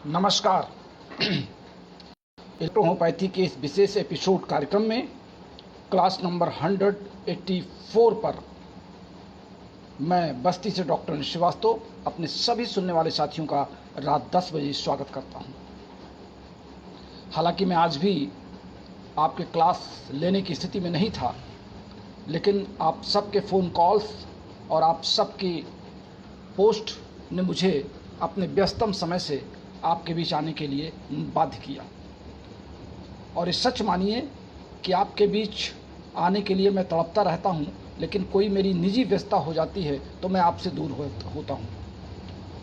नमस्कार। इलेक्ट्रोहोम्योपैथी के इस विशेष एपिसोड कार्यक्रम में क्लास नंबर 184 पर मैं बस्ती से डॉक्टर श्रीवास्तव अपने सभी सुनने वाले साथियों का रात 10 बजे स्वागत करता हूं। हालांकि मैं आज भी आपके क्लास लेने की स्थिति में नहीं था, लेकिन आप सबके फ़ोन कॉल्स और आप सबकी पोस्ट ने मुझे अपने व्यस्तम समय से आपके बीच आने के लिए बाध्य किया। और ये सच मानिए कि आपके बीच आने के लिए मैं तड़पता रहता हूँ, लेकिन कोई मेरी निजी व्यस्तता हो जाती है तो मैं आपसे दूर होता हूँ।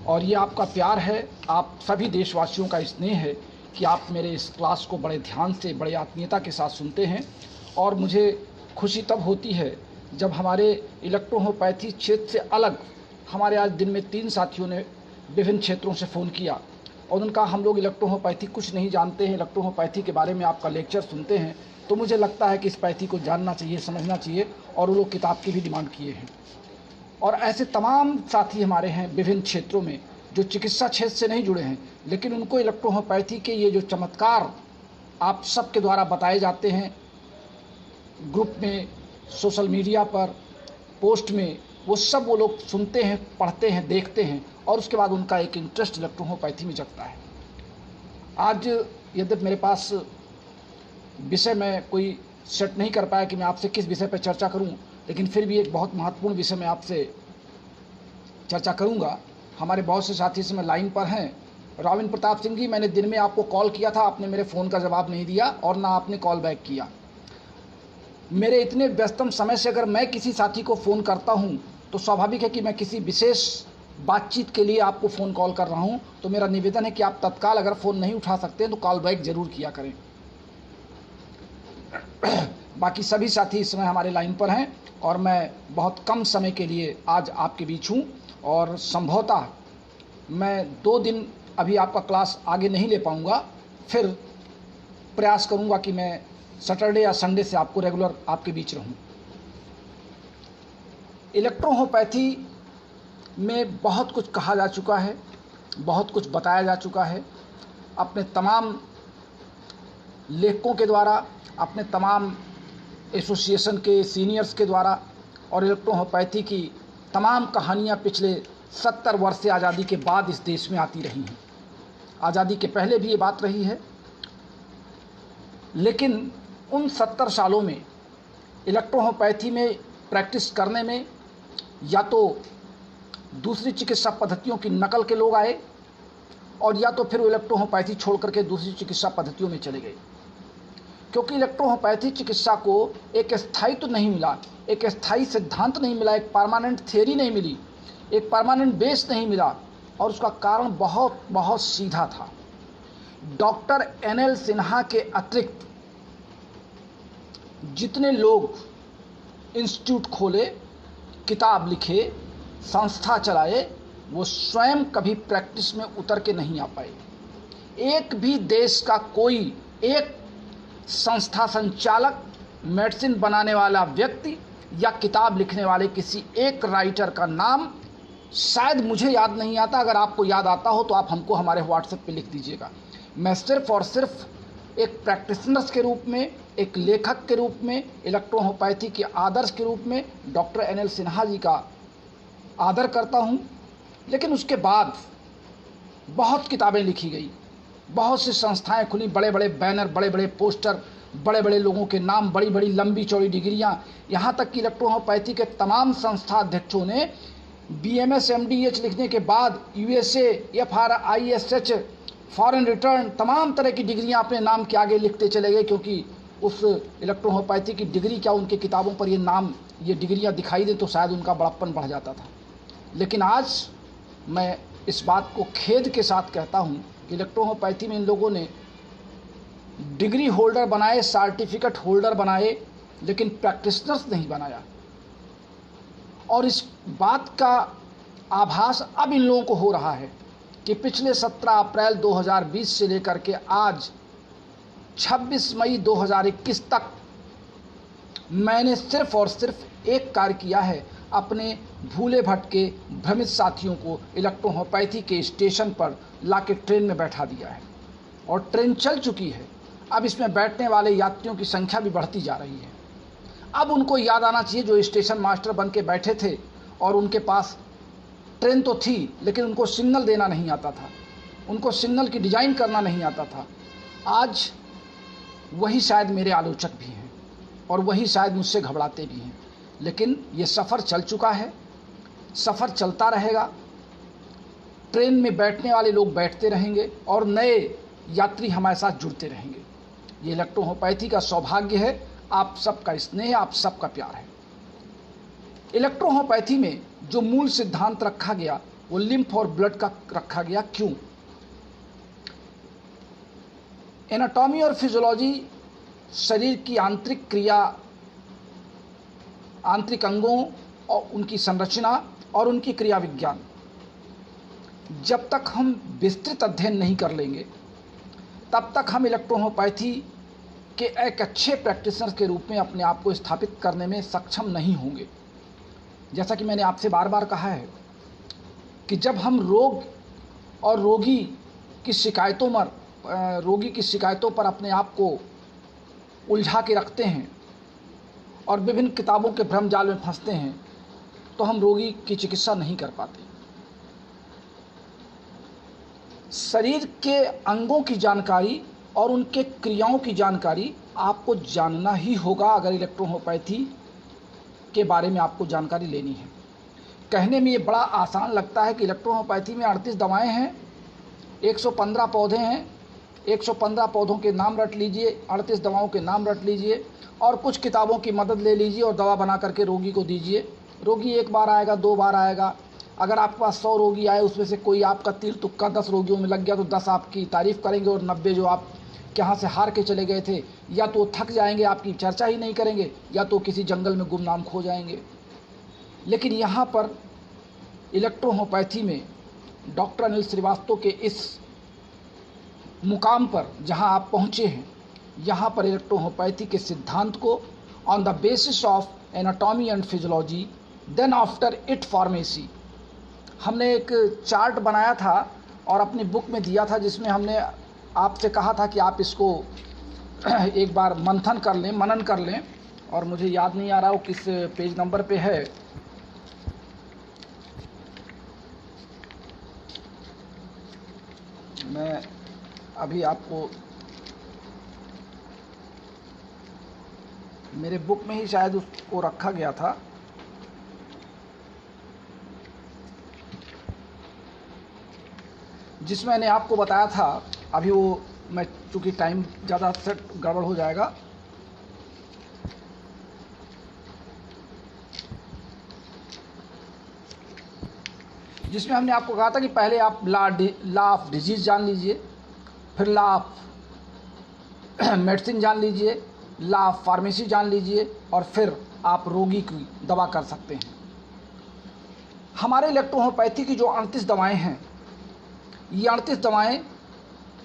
और ये आपका प्यार है, आप सभी देशवासियों का स्नेह है कि आप मेरे इस क्लास को बड़े ध्यान से, बड़े आत्मीयता के साथ सुनते हैं। और मुझे खुशी तब होती है जब हमारे इलेक्ट्रोहोम्योपैथी क्षेत्र से अलग हमारे आज दिन में 3 साथियों ने विभिन्न क्षेत्रों से फ़ोन किया और उनका हम लोग इलेक्ट्रोहोम्योपैथी कुछ नहीं जानते हैं, इलेक्ट्रोहोम्योपैथी के बारे में आपका लेक्चर सुनते हैं तो मुझे लगता है कि इस पैथी को जानना चाहिए, समझना चाहिए, और वो लोग किताब की भी डिमांड किए हैं। और ऐसे तमाम साथी हमारे हैं विभिन्न क्षेत्रों में जो चिकित्सा क्षेत्र से नहीं जुड़े हैं, लेकिन उनको इलेक्ट्रोहोम्योपैथी के ये जो चमत्कार आप सबके द्वारा बताए जाते हैं ग्रुप में, सोशल मीडिया पर, पोस्ट में, वो लोग सुनते हैं, पढ़ते हैं, देखते हैं और उसके बाद उनका एक इंटरेस्ट इलेक्ट्रोहोम्योपैथी में जगता है। आज यद्यपि मेरे पास विषय में कोई सेट नहीं कर पाया कि मैं आपसे किस विषय पर चर्चा करूं, लेकिन फिर भी एक बहुत महत्वपूर्ण विषय में आपसे चर्चा करूंगा। हमारे बहुत से साथी इसमें लाइन पर हैं। राविन प्रताप सिंह जी, मैंने दिन में आपको कॉल किया था, आपने मेरे फ़ोन का जवाब नहीं दिया और ना आपने कॉल बैक किया। मेरे इतने व्यस्तम समय से अगर मैं किसी साथी को फ़ोन करता हूं तो स्वाभाविक है कि मैं किसी विशेष बातचीत के लिए आपको फ़ोन कॉल कर रहा हूं। तो मेरा निवेदन है कि आप तत्काल अगर फ़ोन नहीं उठा सकते तो कॉल बैक ज़रूर किया करें। बाकी सभी साथी इस समय हमारे लाइन पर हैं और मैं बहुत कम समय के लिए आज आपके बीच हूं और संभवतः मैं 2 दिन अभी आपका क्लास आगे नहीं ले पाऊंगा। फिर प्रयास करूंगा कि मैं सैटरडे या संडे से आपको रेगुलर आपके बीच रहूं। इलेक्ट्रोहोम्योपैथी में बहुत कुछ कहा जा चुका है, बहुत कुछ बताया जा चुका है अपने तमाम लेखकों के द्वारा, अपने तमाम एसोसिएशन के सीनियर्स के द्वारा। और इलेक्ट्रोहोम्योपैथी की तमाम कहानियाँ पिछले 70 वर्ष से आज़ादी के बाद इस देश में आती रही हैं। आज़ादी के पहले भी ये बात रही है, लेकिन उन 70 सालों में इलेक्ट्रोहोम्योपैथी में प्रैक्टिस करने में या तो दूसरी चिकित्सा पद्धतियों की नकल के लोग आए और या तो फिर वो इलेक्ट्रोहोम्योपैथी छोड़ करके दूसरी चिकित्सा पद्धतियों में चले गए। क्योंकि इलेक्ट्रोहोम्योपैथी चिकित्सा को एक स्थायित्व नहीं मिला, एक स्थायी सिद्धांत नहीं मिला, एक परमानेंट थियरी नहीं मिली, एक परमानेंट बेस नहीं मिला। और उसका कारण बहुत बहुत सीधा था। डॉक्टर NL सिन्हा के अतिरिक्त जितने लोग इंस्टीट्यूट खोले, किताब लिखे, संस्था चलाए, वो स्वयं कभी प्रैक्टिस में उतर के नहीं आ पाए। एक भी देश का कोई एक संस्था संचालक, मेडिसिन बनाने वाला व्यक्ति या किताब लिखने वाले किसी एक राइटर का नाम शायद मुझे याद नहीं आता। अगर आपको याद आता हो तो आप हमको हमारे व्हाट्सएप पे लिख दीजिएगा। मैं सिर्फ और सिर्फ एक प्रैक्टिशनर्स के रूप में, एक लेखक के रूप में, इलेक्ट्रोहोम्योपैथी के आदर्श के रूप में डॉक्टर NL सिन्हा जी का आदर करता हूं। लेकिन उसके बाद बहुत किताबें लिखी गई, बहुत सी संस्थाएं खुली, बड़े बड़े बैनर, बड़े बड़े पोस्टर, बड़े बड़े लोगों के नाम, बड़ी बड़ी लंबी चौड़ी डिग्रियां, यहाँ तक कि इलेक्ट्रोहोम्योपैथी के तमाम संस्था अध्यक्षों ने BMS MDH लिखने के बाद USA FRISH फॉरेन रिटर्न तमाम तरह की डिग्रियां अपने नाम के आगे लिखते चले गए, क्योंकि उस इलेक्ट्रोहोम्योपैथी की डिग्री क्या, उनके किताबों पर ये नाम, ये डिग्रियां दिखाई दें तो शायद उनका बड़प्पन बढ़ जाता था। लेकिन आज मैं इस बात को खेद के साथ कहता हूं कि इलेक्ट्रोहोम्योपैथी में इन लोगों ने डिग्री होल्डर बनाए, सर्टिफिकेट होल्डर बनाए, लेकिन प्रैक्टिशनर्स नहीं बनाया। और इस बात का आभास अब इन लोगों को हो रहा है कि पिछले 17 अप्रैल 2020 से लेकर के आज 26 मई 2021 तक मैंने सिर्फ और सिर्फ एक कार्य किया है, अपने भूले भटके भ्रमित साथियों को इलेक्ट्रोहोम्योपैथी के स्टेशन पर लाके ट्रेन में बैठा दिया है और ट्रेन चल चुकी है। अब इसमें बैठने वाले यात्रियों की संख्या भी बढ़ती जा रही है। अब उनको याद आना चाहिए जो स्टेशन मास्टर बन के बैठे थे और उनके पास ट्रेन तो थी लेकिन उनको सिग्नल देना नहीं आता था, उनको सिग्नल की डिज़ाइन करना नहीं आता था। आज वही शायद मेरे आलोचक भी हैं और वही शायद मुझसे घबराते भी हैं, लेकिन ये सफ़र चल चुका है, सफ़र चलता रहेगा। ट्रेन में बैठने वाले लोग बैठते रहेंगे और नए यात्री हमारे साथ जुड़ते रहेंगे। ये इलेक्ट्रोहोम्योपैथी का सौभाग्य है, आप सबका स्नेह, आप सबका प्यार है। इलेक्ट्रोहोम्योपैथी में जो मूल सिद्धांत रखा गया वो लिम्फ और ब्लड का रखा गया। क्यों? एनाटॉमी और फिजियोलॉजी शरीर की आंतरिक क्रिया, आंतरिक अंगों और उनकी संरचना और उनकी क्रिया विज्ञान, जब तक हम विस्तृत अध्ययन नहीं कर लेंगे तब तक हम इलेक्ट्रोहोम्योपैथी के एक अच्छे प्रैक्टिशनर के रूप में अपने आप को स्थापित करने में सक्षम नहीं होंगे। जैसा कि मैंने आपसे बार बार कहा है कि जब हम रोग और रोगी की शिकायतों पर अपने आप को उलझा के रखते हैं और विभिन्न किताबों के भ्रम जाल में फंसते हैं तो हम रोगी की चिकित्सा नहीं कर पाते। शरीर के अंगों की जानकारी और उनके क्रियाओं की जानकारी आपको जानना ही होगा अगर इलेक्ट्रोहोम्योपैथी के बारे में आपको जानकारी लेनी है। कहने में ये बड़ा आसान लगता है कि इलेक्ट्रोहोम्योपैथी में 38 दवाएं हैं, 115 पौधे हैं, 115 पौधों के नाम रट लीजिए, 38 दवाओं के नाम रट लीजिए और कुछ किताबों की मदद ले लीजिए और दवा बना करके रोगी को दीजिए। रोगी एक बार आएगा, 2 बार आएगा। अगर आपके पास 100 रोगी आए, उसमें से कोई आपका तीर तुक्का 10 रोगियों में लग गया तो 10 आपकी तारीफ़ करेंगे और 90 जो आप यहाँ से हार के चले गए थे या तो थक जाएंगे, आपकी चर्चा ही नहीं करेंगे, या तो किसी जंगल में गुमनाम खो जाएंगे। लेकिन यहाँ पर इलेक्ट्रोहोम्योपैथी में डॉक्टर अनिल श्रीवास्तव के इस मुकाम पर जहाँ आप पहुँचे हैं, यहाँ पर इलेक्ट्रोहोम्योपैथी के सिद्धांत को on the basis of anatomy and physiology then after it pharmacy, हमने एक चार्ट बनाया था और अपनी बुक में दिया था जिसमें हमने आपसे कहा था कि आप इसको एक बार मंथन कर लें, मनन कर लें, और मुझे याद नहीं आ रहा वो किस पेज नंबर पे है। मैं अभी आपको मेरे बुक में ही शायद उसको रखा गया था। जिसमें मैंने आपको बताया था, अभी वो मैं चूँकि टाइम ज़्यादा सेट गड़बड़ हो जाएगा, जिसमें हमने आपको कहा था कि पहले आप लॉ ऑफ डिजीज़ जान लीजिए, फिर लॉ ऑफ मेडिसिन जान लीजिए, लॉ ऑफ फार्मेसी जान लीजिए और फिर आप रोगी की दवा कर सकते हैं। हमारे इलेक्ट्रोहोम्योपैथी की जो 38 दवाएं हैं, ये 38 दवाएं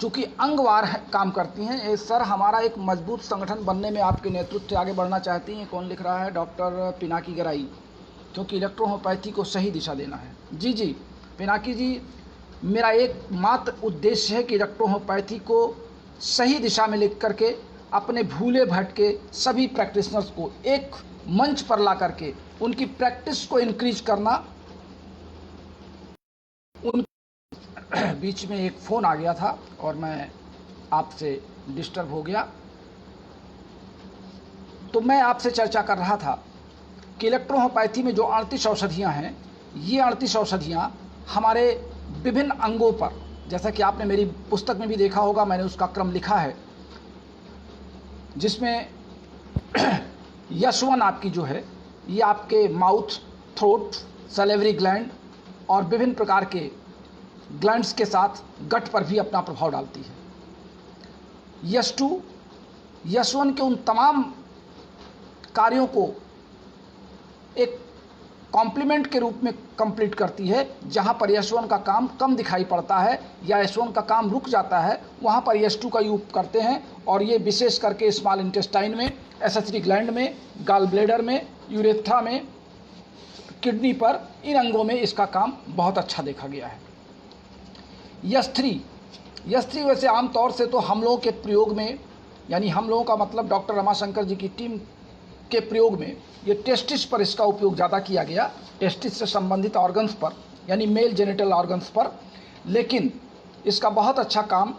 चूँकि अंगवार काम करती हैं। ये सर हमारा एक मजबूत संगठन बनने में आपके नेतृत्व से आगे बढ़ना चाहती हैं। कौन लिख रहा है? डॉक्टर पिनाकी गराई, क्योंकि इलेक्ट्रोहोम्योपैथी को सही दिशा देना है। जी जी पिनाकी जी, मेरा एकमात्र उद्देश्य है कि इलेक्ट्रोहोम्योपैथी को सही दिशा में लिख करके अपने भूले भटके सभी प्रैक्टिशनर्स को एक मंच पर ला करके उनकी प्रैक्टिस को इंक्रीज करना। उन बीच में एक फ़ोन आ गया था और मैं आपसे डिस्टर्ब हो गया, तो मैं आपसे चर्चा कर रहा था कि इलेक्ट्रोहोम्योपैथी में जो 38 औषधियाँ हैं, ये 38 औषधियाँ हमारे विभिन्न अंगों पर, जैसा कि आपने मेरी पुस्तक में भी देखा होगा, मैंने उसका क्रम लिखा है, जिसमें यश1 आपकी जो है ये आपके माउथ, थ्रोट, सैलिवरी ग्लैंड और विभिन्न प्रकार के ग्लैंड्स के साथ गट पर भी अपना प्रभाव डालती है। यश2 यश1 के उन तमाम कार्यों को एक कॉम्प्लीमेंट के रूप में कंप्लीट करती है। जहां पर यश1 का काम कम दिखाई पड़ता है या यश1 का काम रुक जाता है, वहां पर यश2 का यूज करते हैं। और ये विशेष करके स्मॉल इंटेस्टाइन में, एसेसरी ग्लैंड में, गॉल ब्लैडर में, यूरेथ्रा में, किडनी पर, इन अंगों में इसका काम बहुत अच्छा देखा गया है। यश3 वैसे आमतौर से तो हम लोगों के प्रयोग में, यानी हम लोगों का मतलब डॉक्टर रमाशंकर जी की टीम के प्रयोग में, ये टेस्टिस पर इसका उपयोग ज़्यादा किया गया, टेस्टिस से संबंधित ऑर्गन्स पर, यानी मेल जेनिटल ऑर्गन्स पर। लेकिन इसका बहुत अच्छा काम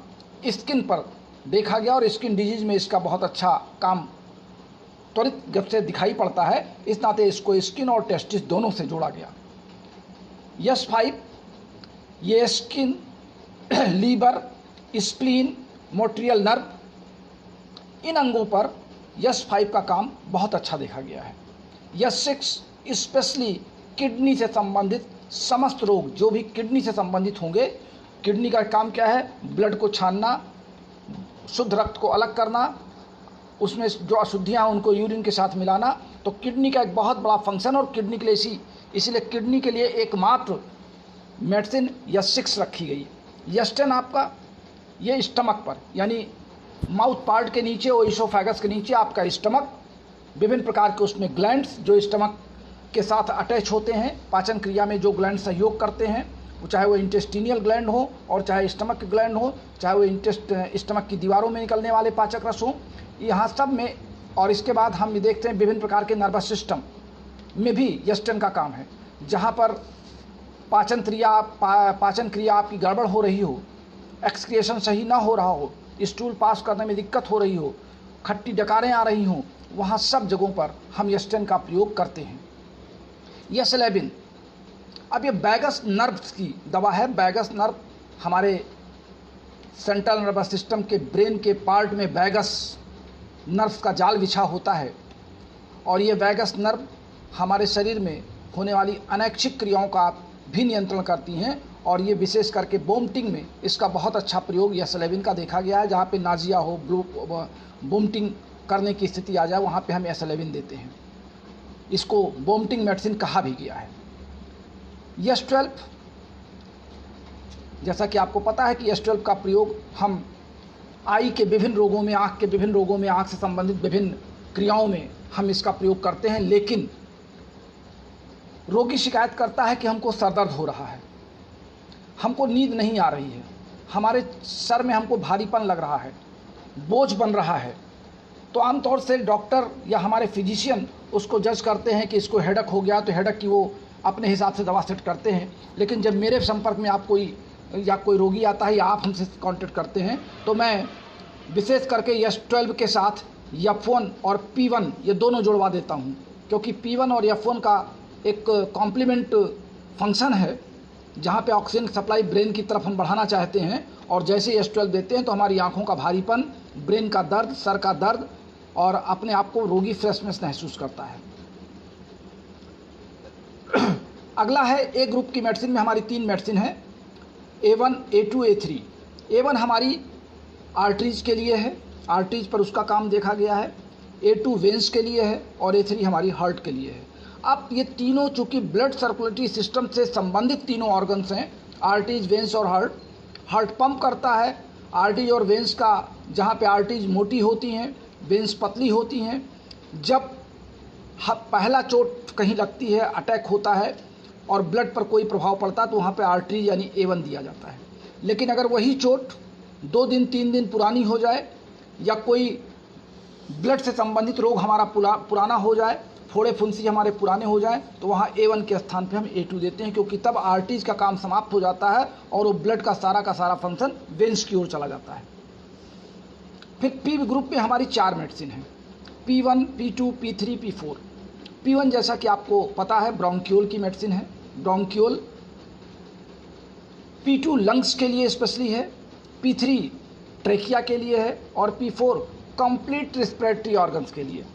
स्किन पर देखा गया और स्किन डिजीज में इसका बहुत अच्छा काम त्वरित गति से दिखाई पड़ता है। इस नाते इसको स्किन और टेस्टिस दोनों से जोड़ा गया। यश5 ये स्किन, लीवर, स्प्लीन, मोट्रियल नर्व, इन अंगों पर यश5 का काम बहुत अच्छा देखा गया है। यश6 स्पेशली किडनी से संबंधित समस्त रोग, जो भी किडनी से संबंधित होंगे, किडनी का काम क्या है? ब्लड को छानना, शुद्ध रक्त को अलग करना, उसमें जो अशुद्धियाँ हैं उनको यूरिन के साथ मिलाना। तो किडनी का एक बहुत बड़ा फंक्शन, और किडनी के लिए इसीलिए किडनी के लिए एकमात्र मेडिसिन यश6 रखी गई। यश10 आपका ये स्टमक पर, यानी माउथ पार्ट के नीचे और इसोफेगस के नीचे आपका स्टमक, विभिन्न प्रकार के उसमें ग्लैंड्स जो स्टमक के साथ अटैच होते हैं, पाचन क्रिया में जो ग्लैंड सहयोग करते हैं, वो चाहे वो इंटेस्टिनियल ग्लैंड हो और चाहे स्टमक ग्लैंड हो, चाहे वो स्टमक की दीवारों में निकलने वाले पाचक रस हो, यहाँ सब में। और इसके बाद हम ये देखते हैं विभिन्न प्रकार के नर्वस सिस्टम में भी यश10 का काम है। जहाँ पर पाचन क्रिया आपकी गड़बड़ हो रही हो, एक्सक्रिएशन सही ना हो रहा हो, स्टूल पास करने में दिक्कत हो रही हो, खट्टी डकारें आ रही हों, वहाँ सब जगहों पर हम यश10 का प्रयोग करते हैं। यश11 अब ये वैगस नर्व्स की दवा है। वैगस नर्व हमारे सेंट्रल नर्वस सिस्टम के ब्रेन के पार्ट में वैगस नर्व्स का जाल बिछा होता है, और ये वैगस नर्व हमारे शरीर में होने वाली अनैच्छिक क्रियाओं का भी नियंत्रण करती हैं। और ये विशेष करके वोमिटिंग में इसका बहुत अच्छा प्रयोग यश11 का देखा गया है। जहाँ पे नाजिया हो, वोमिटिंग करने की स्थिति आ जाए, वहाँ पे हम यश11 देते हैं। इसको वोमिटिंग मेडिसिन कहा भी गया है। यश12 जैसा कि आपको पता है कि यश12 का प्रयोग हम आई के विभिन्न रोगों में, आँख के विभिन्न रोगों में, आँख से संबंधित विभिन्न क्रियाओं में हम इसका प्रयोग करते हैं। लेकिन रोगी शिकायत करता है कि हमको सर दर्द हो रहा है, हमको नींद नहीं आ रही है, हमारे सर में हमको भारीपन लग रहा है, बोझ बन रहा है, तो आमतौर से डॉक्टर या हमारे फिजिशियन उसको जज करते हैं कि इसको हेडक हो गया, तो हेडक की वो अपने हिसाब से दवा सेट करते हैं। लेकिन जब मेरे संपर्क में आप कोई रोगी आता है या आप हमसे कांटेक्ट करते हैं, तो मैं विशेष करके यश12 के साथ यफ1 और P1 ये दोनों जुड़वा देता हूँ, क्योंकि P1 और यफ1 का एक कॉम्प्लीमेंट फंक्शन है, जहाँ पे ऑक्सीजन सप्लाई ब्रेन की तरफ हम बढ़ाना चाहते हैं। और जैसे यश12 देते हैं तो हमारी आँखों का भारीपन, ब्रेन का दर्द, सर का दर्द, और अपने आप को रोगी फ्रेशनेस महसूस करता है। अगला है ए ग्रुप की मेडिसिन में हमारी 3 मेडिसिन है, A1, A2, A3। A1 हमारी आर्टरीज के लिए है, आर्टरीज पर उसका काम देखा गया है। A2 वेंस के लिए है, और A3 हमारी हार्ट के लिए है। अब ये तीनों चूँकि ब्लड सर्कुलेटरी सिस्टम से संबंधित तीनों ऑर्गन्स हैं, आर्टरीज, वेंस और हार्ट। हार्ट पंप करता है आर्टरीज और वेंस का, जहाँ पे आर्टरीज मोटी होती हैं, वेंस पतली होती हैं। जब पहला चोट कहीं लगती है, अटैक होता है और ब्लड पर कोई प्रभाव पड़ता है, तो वहाँ पे आर्टरीज यानी A1 दिया जाता है। लेकिन अगर वही चोट 2 दिन 3 दिन पुरानी हो जाए, या कोई ब्लड से संबंधित रोग हमारा पुराना हो जाए, फोड़े फुंसी हमारे पुराने हो जाएं, तो वहाँ A1 के स्थान पे हम A2 देते हैं, क्योंकि तब आर्टरीज का काम समाप्त हो जाता है और वो ब्लड का सारा फंक्शन वेंस की ओर चला जाता है। फिर P ग्रुप में हमारी 4 मेडिसिन हैं, P1, P2, P3, P4। P1 जैसा कि आपको पता है ब्रोंकियोल की मेडिसिन है, ब्रोंकियोल। P2 लंग्स के लिए स्पेशली है, P3 ट्रेकिया के लिए है, और P4 कंप्लीट रिस्पिरेटरी ऑर्गन्स के लिए।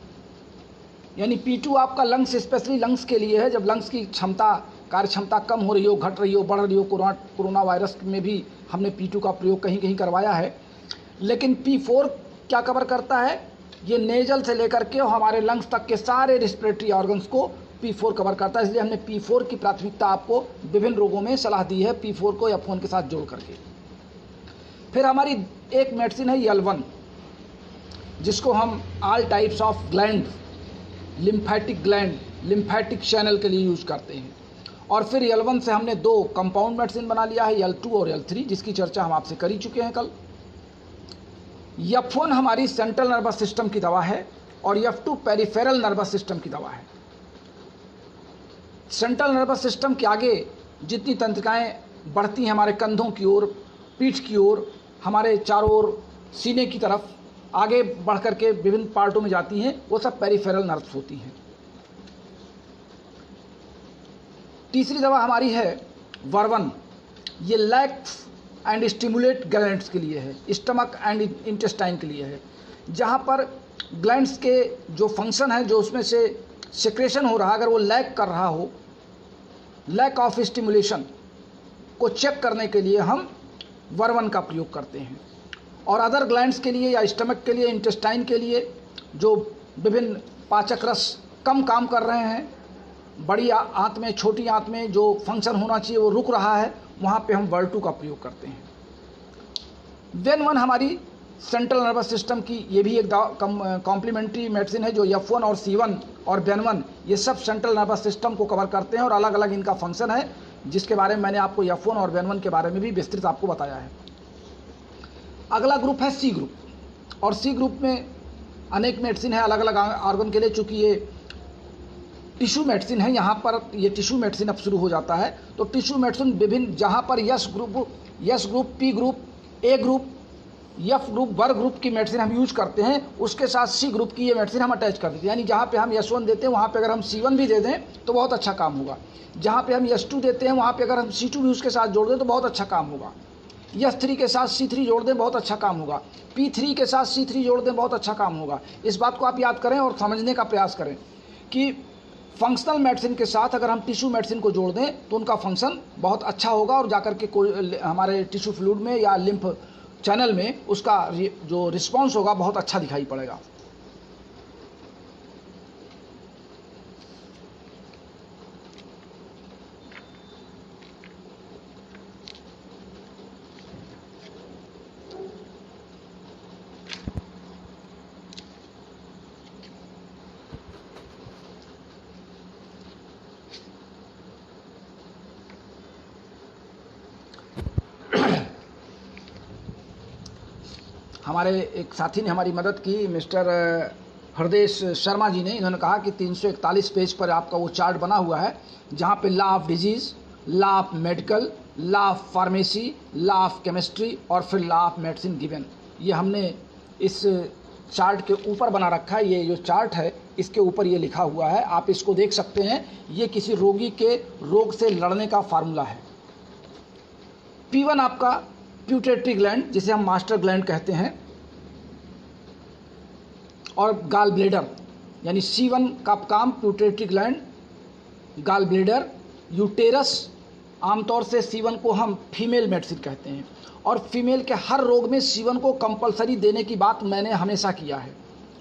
यानी P2 आपका लंग्स, स्पेशली लंग्स के लिए है। जब लंग्स की कार्य क्षमता कम हो रही हो, घट रही हो, बढ़ रही हो, कोरोना वायरस में भी हमने P2 का प्रयोग कहीं कहीं करवाया है। लेकिन P4 क्या कवर करता है? ये नेजल से लेकर के हमारे लंग्स तक के सारे रिस्पिरेटरी ऑर्गन्स को P4 कवर करता है। इसलिए हमने P4 की प्राथमिकता आपको विभिन्न रोगों में सलाह दी है, P4 को F1 के साथ जोड़ करके। फिर हमारी एक मेडिसिन है L1, जिसको हम all types of gland lymphatic gland, lymphatic channel के लिए यूज करते हैं। और फिर L1 से हमने 2 कंपाउंड मेडिसिन बना लिया है, L2 और L3, जिसकी चर्चा हम आपसे कर ही चुके हैं कल। F1 हमारी सेंट्रल नर्वस सिस्टम की दवा है और F2 पेरिफेरल नर्वस सिस्टम की दवा है। सेंट्रल नर्वस सिस्टम के आगे जितनी तंत्रिकाएं बढ़ती हैं हमारे कंधों की ओर, पीठ की ओर, हमारे चारों ओर सीने की तरफ आगे बढ़ करके विभिन्न पार्टों में जाती हैं, वो सब पेरिफेरल नर्व्स होती हैं। तीसरी दवा हमारी है वर्वन। ये लैक्स एंड स्टिमुलेट ग्लैंड्स के लिए है, स्टमक एंड इंटेस्टाइन के लिए है, जहाँ पर ग्लैंड्स के जो फंक्शन है, जो उसमें से सिक्रेशन हो रहा, अगर वो लैक कर रहा हो, लैक ऑफ स्टिमुलेशन को चेक करने के लिए हम वर्वन का प्रयोग करते हैं। और अदर ग्लैंड्स के लिए या स्टमक के लिए, इंटेस्टाइन के लिए, जो विभिन्न पाचक रस कम काम कर रहे हैं, बड़ी आंत में, छोटी आंत में जो फंक्शन होना चाहिए वो रुक रहा है, वहाँ पे हम वर्ल 2 का प्रयोग करते हैं। वेन 1 हमारी सेंट्रल नर्वस सिस्टम की ये भी एक कॉम्प्लीमेंट्री मेडिसिन है, जो F1 और C1 और वेन 1 ये सब सेंट्रल नर्वस सिस्टम को कवर करते हैं और अलग अलग इनका फंक्शन है, जिसके बारे में मैंने आपको F1 और वेन 1 के बारे में भी विस्तृत आपको बताया है। अगला ग्रुप है C ग्रुप, और C ग्रुप में अनेक मेडिसिन है अलग अलग ऑर्गन के लिए। चूँकि ये टिश्यू मेडिसिन है, यहाँ पर ये टिश्यू मेडिसिन अब शुरू हो जाता है, तो टिश्यू मेडिसिन विभिन्न, जहाँ पर यस ग्रुप, पी ग्रुप, ए ग्रुप, F ग्रुप, वर्ग ग्रुप की मेडिसिन हम यूज करते हैं, उसके साथ C ग्रुप की ये मेडिसिन हम अटैच कर देते हैं। यानी जहाँ पे हम S1 देते हैं वहाँ पे अगर हम C1 भी दे दें तो बहुत अच्छा काम होगा। जहाँ पे हम S2 देते हैं वहाँ पे अगर हम C2 भी उसके साथ जोड़ दें तो बहुत अच्छा काम होगा। S3 के साथ C3 जोड़ दें, बहुत अच्छा काम होगा। P3 के साथ C3 जोड़ दें, बहुत अच्छा काम होगा। इस बात को आप याद करें और समझने का प्रयास करें कि फंक्शनल मेडिसिन के साथ अगर हम टिश्यू मेडिसिन को जोड़ दें तो उनका फंक्शन बहुत अच्छा होगा और जाकर के हमारे टिश्यू फ्लूइड में या लिम्फ चैनल में उसका जो रिस्पॉन्स होगा बहुत अच्छा दिखाई पड़ेगा। हमारे एक साथी ने हमारी मदद की, मिस्टर हरदेश शर्मा जी ने। इन्होंने कहा कि 341 पेज पर आपका वो चार्ट बना हुआ है, जहाँ पे law of disease, law of medical, law of pharmacy, law of chemistry और फिर लॉ ऑफ मेडिसिन गिवन, ये हमने इस चार्ट के ऊपर बना रखा है। ये जो चार्ट है इसके ऊपर ये लिखा हुआ है, आप इसको देख सकते हैं। ये किसी रोगी के रोग से लड़ने का फार्मूला है। P1 आपका प्यूटेटरी ग्लैंड, जिसे हम मास्टर ग्लैंड कहते हैं, और गाल ब्लेडर, यानी C1 का काम प्यूटेटरी ग्लैंड, गाल ब्लेडर, यूटेरस। आमतौर से C1 को हम फीमेल मेडिसिन कहते हैं, और फीमेल के हर रोग में C1 को कंपलसरी देने की बात मैंने हमेशा किया है।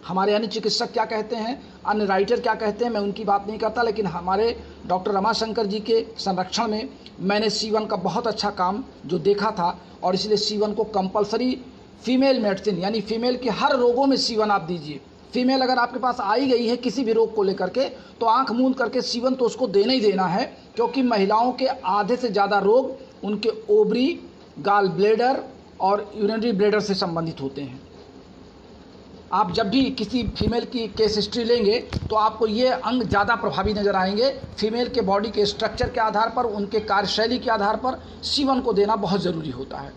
हमारे अन्य चिकित्सक क्या कहते हैं, अन्य राइटर क्या कहते हैं, मैं उनकी बात नहीं करता, लेकिन हमारे डॉक्टर रमाशंकर जी के संरक्षण में मैंने C1 का बहुत अच्छा काम जो देखा था, और इसलिए C1 को कंपलसरी फीमेल मेडिसिन, यानी फीमेल के हर रोगों में C1 आप दीजिए। फीमेल अगर आपके पास आई गई है किसी भी रोग को लेकर के, तो आंख मूंद करके C1 तो उसको देना ही देना है, क्योंकि महिलाओं के आधे से ज़्यादा रोग उनके ओवरी, गाल ब्लेडर और यूरिनरी ब्लेडर से संबंधित होते हैं। आप जब भी किसी फीमेल की केस हिस्ट्री लेंगे तो आपको ये अंग ज़्यादा प्रभावी नज़र आएंगे। फीमेल के बॉडी के स्ट्रक्चर के आधार पर, उनके कार्यशैली के आधार पर C1 को देना बहुत ज़रूरी होता है।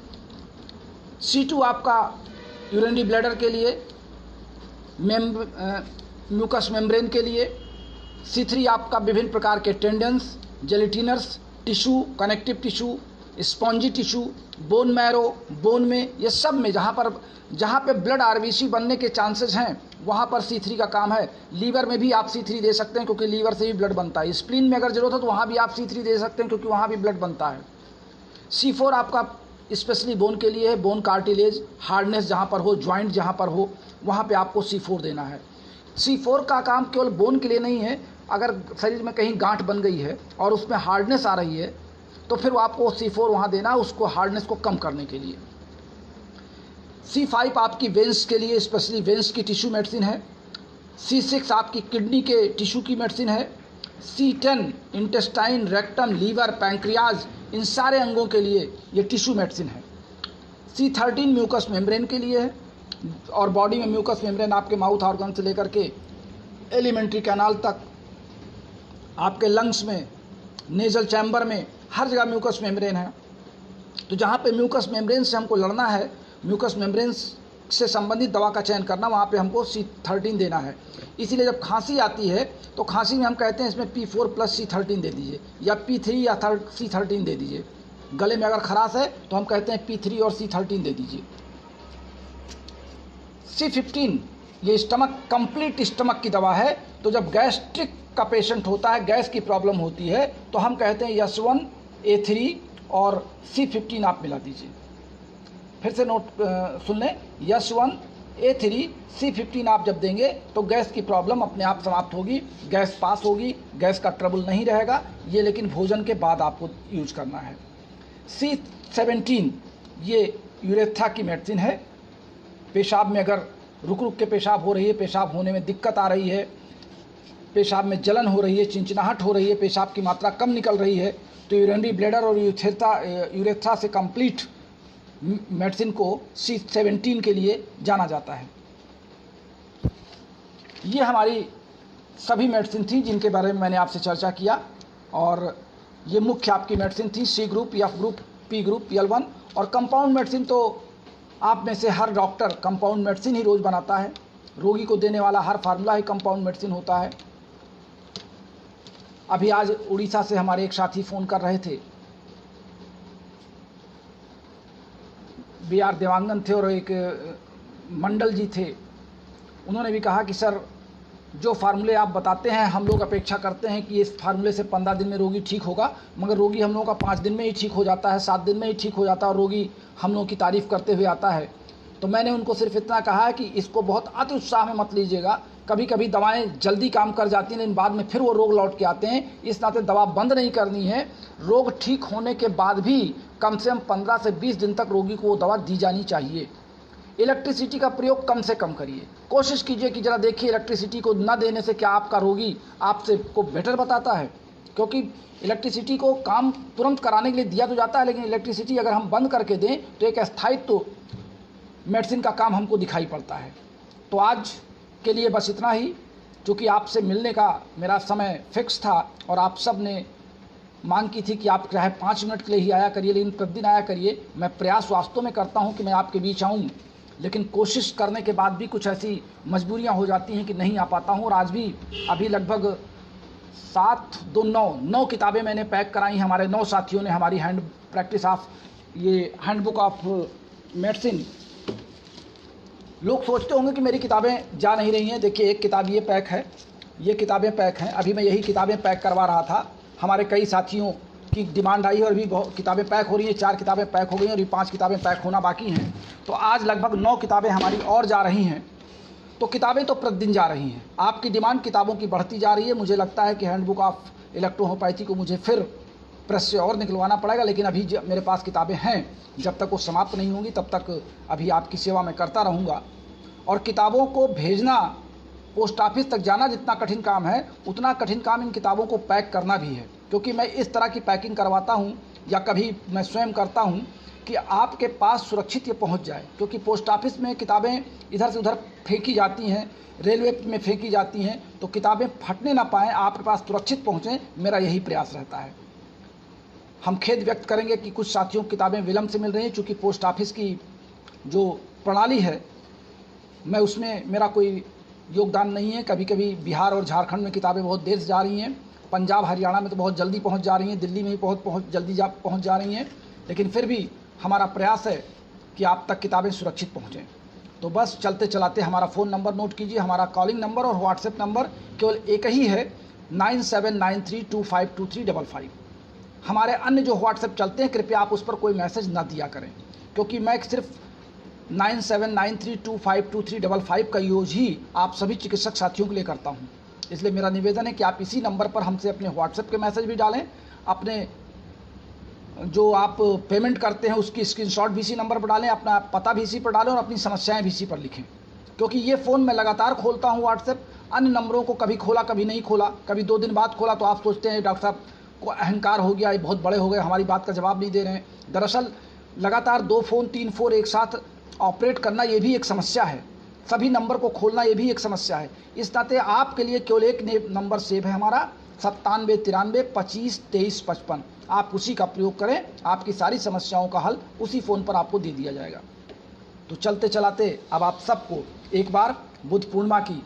C2 आपका यूरिनरी ब्लैडर के लिए, म्यूकस मेम्ब्रेन के लिए। C3 आपका विभिन्न प्रकार के टेंडेंस, जेलेटिनर्स, tissue, connective tissue, spongy tissue, bone marrow, bone में, ये सब में जहाँ पे ब्लड RBC बनने के चांसेस हैं वहाँ पर C3 का काम है। लीवर में भी आप C3 दे सकते हैं, क्योंकि लीवर से भी ब्लड बनता है। स्प्लीन में अगर जरूरत हो तो वहाँ भी आप C3 दे सकते हैं, क्योंकि वहाँ भी ब्लड बनता है। C4 आपका स्पेशली बोन के लिए है, बोन कार्टिलेज, हार्डनेस जहाँ पर हो, ज्वाइंट जहाँ पर हो, वहाँ पे आपको C4 देना है। C4 का काम केवल बोन के लिए नहीं है, अगर शरीर में कहीं गांठ बन गई है और उसमें हार्डनेस आ रही है तो फिर आपको C4 वहाँ देना है, उसको हार्डनेस को कम करने के लिए। C5 आपकी वेंस के लिए, स्पेशली वेंस की टिश्यू मेडिसिन है। C6 आपकी किडनी के टिश्यू की मेडिसिन है। C10 intestine, rectum, liver, pancreas, इन सारे अंगों के लिए ये टिश्यू मेडिसिन है। C13 म्यूकस मेम्ब्रेन के लिए है, और बॉडी में म्यूकस मेम्ब्रेन आपके माउथ ऑर्गन से लेकर के एलिमेंट्री कैनाल तक, आपके लंग्स में, नेजल चैम्बर में, हर जगह म्यूकस मेम्ब्रेन है। तो जहाँ पे म्यूकस मेम्ब्रेन से हमको लड़ना है, म्यूकस मेम्ब्रेन से संबंधित दवा का चयन करना, वहाँ पे हमको C13 देना है। इसीलिए जब खांसी आती है तो खांसी में हम कहते हैं इसमें P4 + C13 दे दीजिए, या P3 या C13 दे दीजिए। गले में अगर खराश है तो हम कहते हैं P3 और C13 दे दीजिए। C15 ये स्टमक, कंप्लीट स्टमक की दवा है। तो जब गैस्ट्रिक का पेशेंट होता है, गैस की प्रॉब्लम होती है, तो हम कहते हैं S1, A3 और C15 आप मिला दीजिए। फिर से नोट सुन लें, S1, A3, C15 आप जब देंगे तो गैस की प्रॉब्लम अपने आप समाप्त होगी, गैस पास होगी, गैस का ट्रबल नहीं रहेगा। ये लेकिन भोजन के बाद आपको यूज करना है। C17 ये यूरेथ्रा की मेडिसिन है। पेशाब में अगर रुक रुक के पेशाब हो रही है, पेशाब होने में दिक्कत आ रही है, पेशाब में जलन हो रही है, चिंचिनाहट हो रही है, पेशाब की मात्रा कम निकल रही है, तो यूरिनरी ब्लैडर और यूरेथ्रा से कंप्लीट मेडिसिन को C17 के लिए जाना जाता है। ये हमारी सभी मेडिसिन थी जिनके बारे में मैंने आपसे चर्चा किया, और ये मुख्य आपकी मेडिसिन थी। C group, F group, P group, PL1। और कंपाउंड मेडिसिन तो आप में से हर डॉक्टर कंपाउंड मेडिसिन ही रोज़ बनाता है। रोगी को देने वाला हर फार्मूला ही कंपाउंड मेडिसिन होता है। अभी आज उड़ीसा से हमारे एक साथी फ़ोन कर रहे थे, BR देवांगन थे और एक मंडल जी थे। उन्होंने भी कहा कि सर, जो फार्मूले आप बताते हैं हम लोग अपेक्षा करते हैं कि इस फार्मूले से 15 दिन में रोगी ठीक होगा, मगर रोगी हम लोगों का 5 दिन में ही ठीक हो जाता है, 7 दिन में ही ठीक हो जाता है, और रोगी हम लोगों की तारीफ़ करते हुए आता है। तो मैंने उनको सिर्फ इतना कहा है कि इसको बहुत अति उत्साह में मत लीजिएगा। कभी कभी दवाएं जल्दी काम कर जाती हैं लेकिन बाद में फिर वो रोग लौट के आते हैं। इस नाते दवा बंद नहीं करनी है। रोग ठीक होने के बाद भी कम से कम 15 से 20 दिन तक रोगी को वो दवा दी जानी चाहिए। इलेक्ट्रिसिटी का प्रयोग कम से कम करिए। कोशिश कीजिए कि ज़रा देखिए इलेक्ट्रिसिटी को न देने से क्या आपका रोगी आपसे को बेटर बताता है, क्योंकि इलेक्ट्रिसिटी को काम तुरंत कराने के लिए दिया तो जाता है, लेकिन इलेक्ट्रिसिटी अगर हम बंद करके दें तो एक स्थायित्व मेडिसिन का काम हमको दिखाई पड़ता है। तो आज के लिए बस इतना ही, क्योंकि आपसे मिलने का मेरा समय फिक्स था और आप सब ने मांग की थी कि आप चाहे 5 मिनट के लिए ही आया करिए, लेकिन प्रतिदिन आया करिए। मैं प्रयास वास्तव में करता हूं कि मैं आपके बीच आऊं, लेकिन कोशिश करने के बाद भी कुछ ऐसी मजबूरियां हो जाती हैं कि नहीं आ पाता हूं। और आज भी अभी लगभग 7, 2, 9 किताबें मैंने पैक कराई। हमारे 9 साथियों ने हमारी हैंडबुक ऑफ मेडिसिन। लोग सोचते होंगे कि मेरी किताबें जा नहीं रही हैं। देखिए, एक किताब ये पैक है, ये किताबें पैक हैं। अभी मैं यही किताबें पैक करवा रहा था। हमारे कई साथियों की डिमांड आई है और भी बहुत किताबें पैक हो रही हैं। 4 किताबें पैक हो गई और ये 5 किताबें पैक होना बाकी हैं। तो आज लगभग 9 किताबें हमारी और जा रही हैं। तो किताबें तो प्रतिदिन जा रही हैं। आपकी डिमांड किताबों की बढ़ती जा रही है। मुझे लगता है कि हैंडबुक ऑफ इलेक्ट्रोहोम्योपैथी को मुझे फिर प्रेस से और निकलवाना पड़ेगा, लेकिन अभी मेरे पास किताबें हैं। जब तक वो समाप्त नहीं होंगी तब तक अभी आपकी सेवा में करता रहूँगा। और किताबों को भेजना, पोस्ट ऑफिस तक जाना जितना कठिन काम है, उतना कठिन काम इन किताबों को पैक करना भी है। क्योंकि मैं इस तरह की पैकिंग करवाता हूँ, या कभी मैं स्वयं करता हूँ, कि आपके पास सुरक्षित ये पहुँच जाए। क्योंकि पोस्ट ऑफिस में किताबें इधर से उधर फेंकी जाती हैं, रेलवे में फेंकी जाती हैं, तो किताबें फटने ना पाएँ, आपके पास सुरक्षित पहुँचें, मेरा यही प्रयास रहता है। हम खेद व्यक्त करेंगे कि कुछ साथियों की किताबें विलम्ब से मिल रही हैं, चूँकि पोस्ट ऑफिस की जो प्रणाली है, मैं उसमें मेरा कोई योगदान नहीं है। कभी कभी बिहार और झारखंड में किताबें बहुत देर से जा रही हैं, पंजाब हरियाणा में तो बहुत जल्दी पहुंच जा रही हैं, दिल्ली में भी बहुत जल्दी पहुंच जा रही हैं। लेकिन फिर भी हमारा प्रयास है कि आप तक किताबें सुरक्षित पहुंचें। तो बस चलते चलाते हमारा फ़ोन नंबर नोट कीजिए। हमारा कॉलिंग नंबर और व्हाट्सएप नंबर केवल एक ही है, 9793252355। हमारे अन्य जो व्हाट्सएप चलते हैं, कृपया आप उस पर कोई मैसेज ना दिया करें, क्योंकि मैं सिर्फ 9793252355 का यूज ही आप सभी चिकित्सक साथियों के लिए करता हूं। इसलिए मेरा निवेदन है कि आप इसी नंबर पर हमसे अपने व्हाट्सएप के मैसेज भी डालें, अपने जो आप पेमेंट करते हैं उसकी स्क्रीनशॉट भी इसी नंबर पर डालें, अपना पता भी इसी पर डालें और अपनी समस्याएं भी इसी पर लिखें। क्योंकि ये फ़ोन मैं लगातार खोलता हूं व्हाट्सएप, अन्य नंबरों को कभी खोला, कभी नहीं खोला, कभी 2 दिन बाद खोला, तो आप सोचते हैं डॉक्टर साहब को अहंकार हो गया, ये बहुत बड़े हो गए, हमारी बात का जवाब नहीं दे रहे हैं। दरअसल लगातार 2 फ़ोन 3 फ़ोन एक साथ ऑपरेट करना ये भी एक समस्या है, सभी नंबर को खोलना ये भी एक समस्या है। इस नाते आपके लिए केवल एक नंबर सेव है हमारा 97 93 25 23 55। आप उसी का प्रयोग करें, आपकी सारी समस्याओं का हल उसी फ़ोन पर आपको दे दिया जाएगा। तो चलते चलाते अब आप सबको एक बार बुद्ध पूर्णिमा की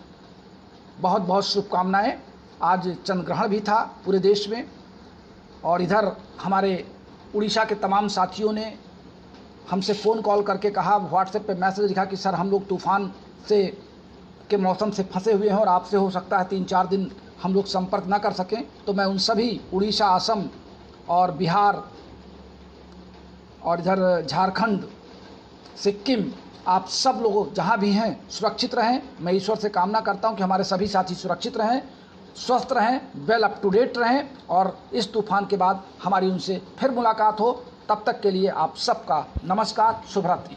बहुत बहुत शुभकामनाएं। आज चंद्र ग्रहण भी था पूरे देश में, और इधर हमारे उड़ीसा के तमाम साथियों ने हमसे फ़ोन कॉल करके कहा, व्हाट्सएप पे मैसेज लिखा कि सर हम लोग तूफ़ान से के मौसम से फंसे हुए हैं और आपसे हो सकता है 3-4 दिन हम लोग संपर्क ना कर सकें। तो मैं उन सभी उड़ीसा, असम और बिहार और इधर झारखंड, सिक्किम, आप सब लोग जहाँ भी हैं सुरक्षित रहें। मैं ईश्वर से कामना करता हूँ कि हमारे सभी साथी सुरक्षित रहें, स्वस्थ रहें, वेल अप टू डेट रहें, और इस तूफान के बाद हमारी उनसे फिर मुलाकात हो। तब तक के लिए आप सबका नमस्कार, शुभ रात्रि।